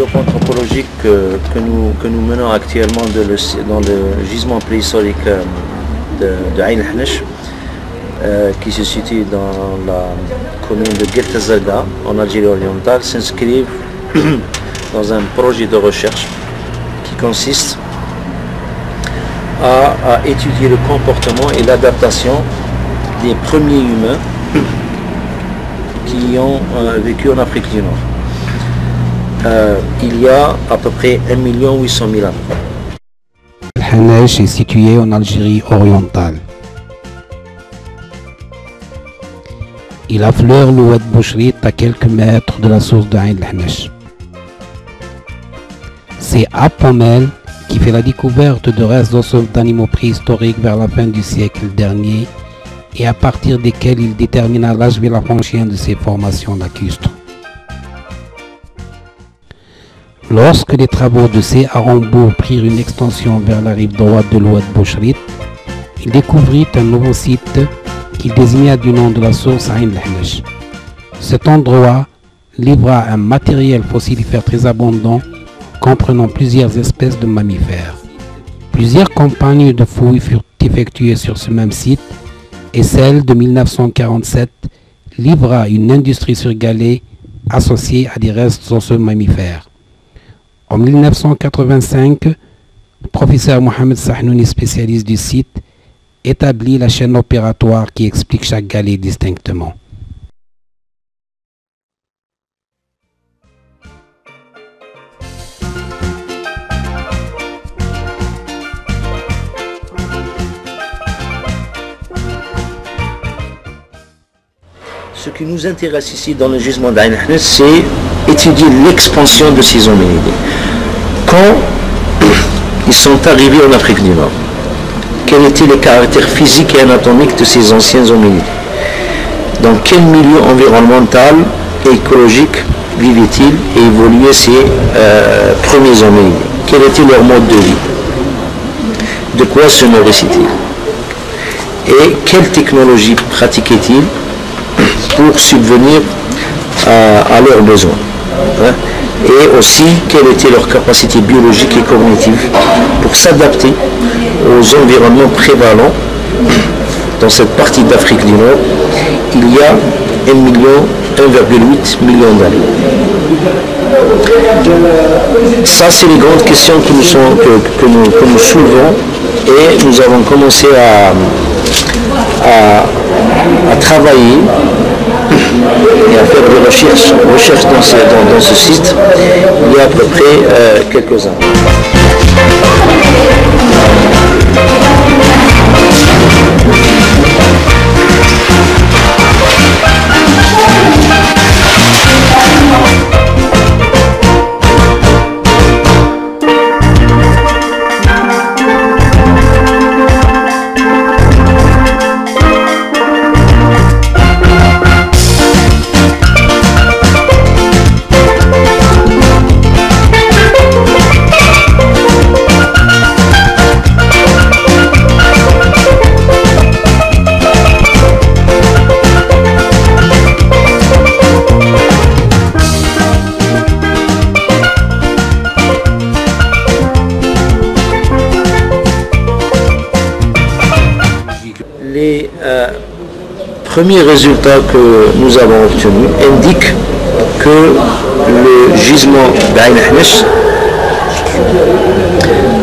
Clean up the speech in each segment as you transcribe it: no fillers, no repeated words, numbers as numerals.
développement anthropologique que nous menons actuellement dans le gisement préhistorique de Ain el-Hnesh, qui se situe dans la commune de Guelt el-Zarqa, en Algérie orientale, s'inscrivent dans un projet de recherche qui consiste à étudier le comportement et l'adaptation des premiers humains qui ont vécu en Afrique du Nord. Il y a à peu près 1 800 000 ans. El-Hnesh est situé en Algérie orientale. Il affleure le Oued Bouchrit à quelques mètres de la source de Ain el-Hnesh. C'est Apamel qui fait la découverte de restes osseux d'animaux préhistoriques vers la fin du siècle dernier et à partir desquels il détermina l'âge vélafranchien de ces formations lacustres. Lorsque les travaux de C. Arambourg prirent une extension vers la rive droite de l'Oued Bouchrit, il découvrit un nouveau site qu'il désigna du nom de la source Ain el-Hnesh. Cet endroit livra un matériel fossilifère très abondant comprenant plusieurs espèces de mammifères. Plusieurs campagnes de fouilles furent effectuées sur ce même site et celle de 1947 livra une industrie surgalée associée à des restes osseux mammifères. En 1985, le professeur Mohamed Sahnouni, spécialiste du site, établit la chaîne opératoire qui explique chaque galée distinctement. Ce qui nous intéresse ici dans le gisement d'Ain el-Hnesh, c'est étudier l'expansion de ces hominidés. Quand ils sont arrivés en Afrique du Nord, quels étaient les caractères physiques et anatomiques de ces anciens hominidés? Dans quel milieu environnemental et écologique vivaient-ils et évoluaient ces premiers hominidés? Quel était leur mode de vie? De quoi se nourrissaient-ils? Et quelle technologie pratiquaient-ils pour subvenir à leurs besoins, et aussi quelle était leur capacité biologique et cognitive pour s'adapter aux environnements prévalents dans cette partie d'Afrique du Nord il y a 1,8 million d'années. Ça, c'est les grandes questions que nous soulevons, et nous avons commencé à travailler et à faire des recherches dans ce site il y a à peu près quelques années. Les premiers résultats que nous avons obtenus indiquent que le gisement d'Ain el-Hnesh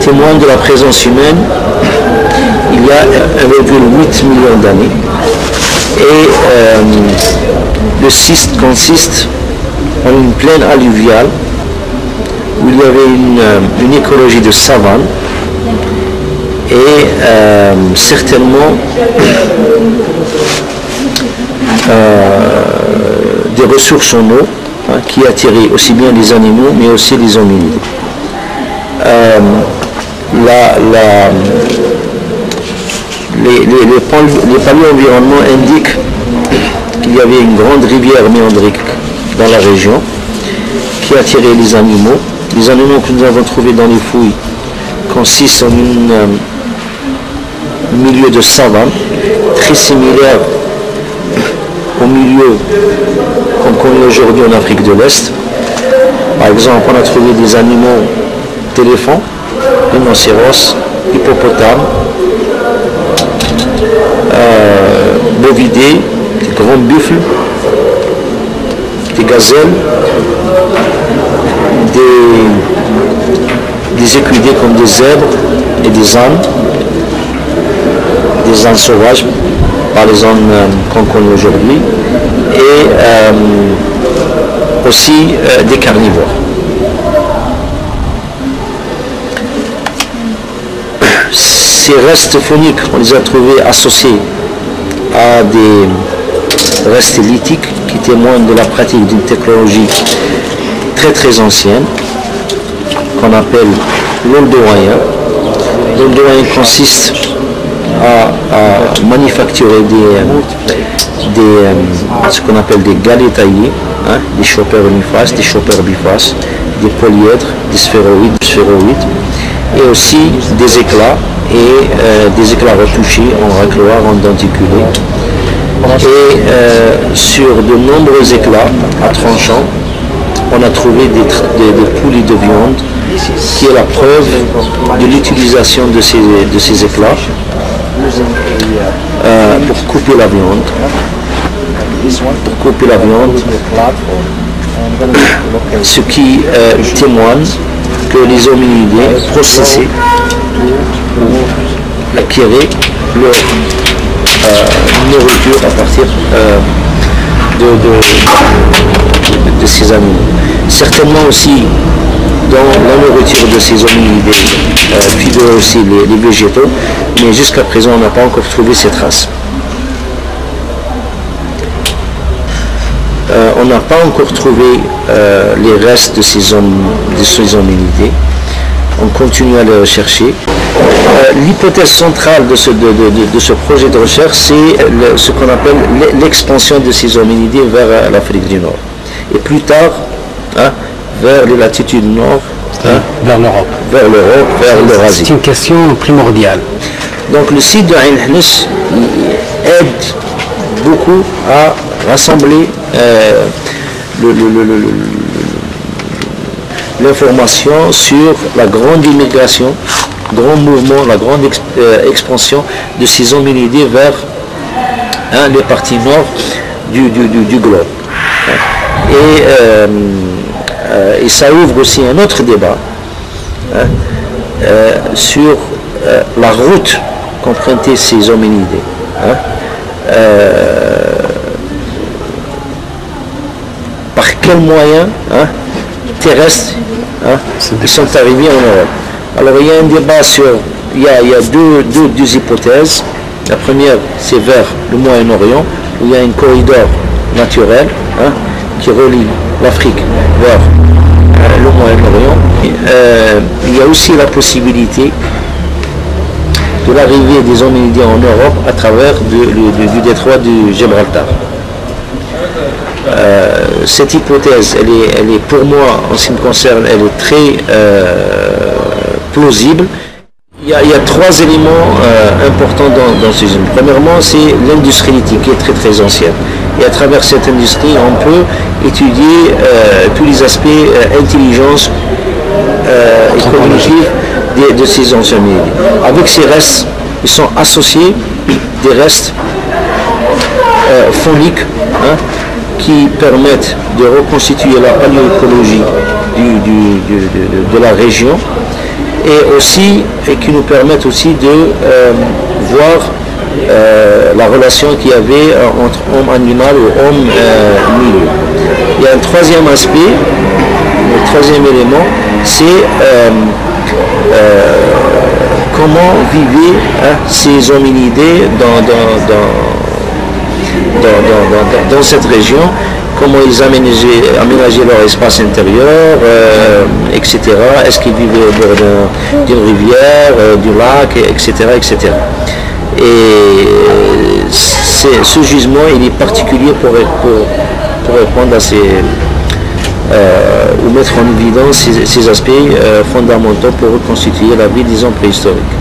témoigne de la présence humaine il y a 1,8 million d'années, et le site consiste en une plaine alluviale où il y avait une écologie de savane et certainement des ressources en eau qui attiraient aussi bien les animaux mais aussi les hominidés. Les paléo-environnements indiquent qu'il y avait une grande rivière méandrique dans la région qui attirait les animaux. Les animaux que nous avons trouvés dans les fouilles consistent en un milieu de savane très similaire au milieu qu'on connaît aujourd'hui en Afrique de l'Est. Par exemple, on a trouvé des animaux d'éléphants, rhinocéros, hippopotames, bovidés, des grands buffles, des gazelles, des équidés comme des zèbres et des ânes sauvages, par les ânes qu'on connaît aujourd'hui, et aussi des carnivores. Ces restes fauniques, on les a trouvés associés à des restes lithiques qui témoignent de la pratique d'une technologie très très ancienne qu'on appelle l'oldoïen. L'oldoïen consiste à manufacturer ce qu'on appelle des galets taillés, des choppers unifaces, des choppers bifaces, des polyèdres, des sphéroïdes, et aussi des éclats des éclats retouchés en racloir, en denticulé. Et sur de nombreux éclats à tranchants, on a trouvé des poulies de viande, qui est la preuve de l'utilisation de ces éclats pour couper la viande. Ce qui témoigne que les hominidés processaient ou acquéraient leur nourriture à partir de ces animaux. Certainement aussi dans la nourriture de ces hominidés figurent aussi les végétaux, mais jusqu'à présent on n'a pas encore trouvé ces traces. On n'a pas encore trouvé les restes de ces hominidés. On continue à les rechercher. L'hypothèse centrale de ce projet de recherche, c'est ce qu'on appelle l'expansion de ces hominidés vers l'Afrique du Nord. Et plus tard, vers les latitudes nord, vers l'Europe, vers l'Eurasie. C'est une question primordiale. Donc le site de Ain Hniss aide beaucoup à rassembler l'information sur la grande immigration, grand mouvement, la grande expansion de ces hominidés vers les parties nord du globe. Et ça ouvre aussi un autre débat sur la route qu'empruntaient ces hominidés. Par quels moyens terrestres ils sont arrivés en Europe. Alors il y a un débat il y a deux hypothèses. La première, c'est vers le Moyen-Orient, où il y a un corridor naturel qui relie l'Afrique vers le Moyen-Orient. Il y a aussi la possibilité de l'arrivée des hominidés en Europe à travers du détroit du Gibraltar. Cette hypothèse, elle est pour moi, en ce qui me concerne, elle est très plausible. Il y a trois éléments importants dans ce système. Premièrement, c'est l'industrie lithique qui est très très ancienne. Et à travers cette industrie, on peut étudier tous les aspects intelligence et cognitive de ces anciens hominidés. Avec ces restes, ils sont associés des restes phoniques qui permettent de reconstituer la paléoécologie de la région et qui nous permettent aussi de voir la relation qu'il y avait entre homme animal ou homme milieu. Il y a un troisième aspect, le troisième élément, c'est comment vivaient ces hominidés dans cette région, comment ils aménageaient leur espace intérieur, etc. Est-ce qu'ils vivaient au bord d'une rivière, du lac, etc. etc. Et ce gisement, il est particulier pour répondre à ou mettre en évidence ces aspects fondamentaux pour reconstituer la vie, disons, préhistorique.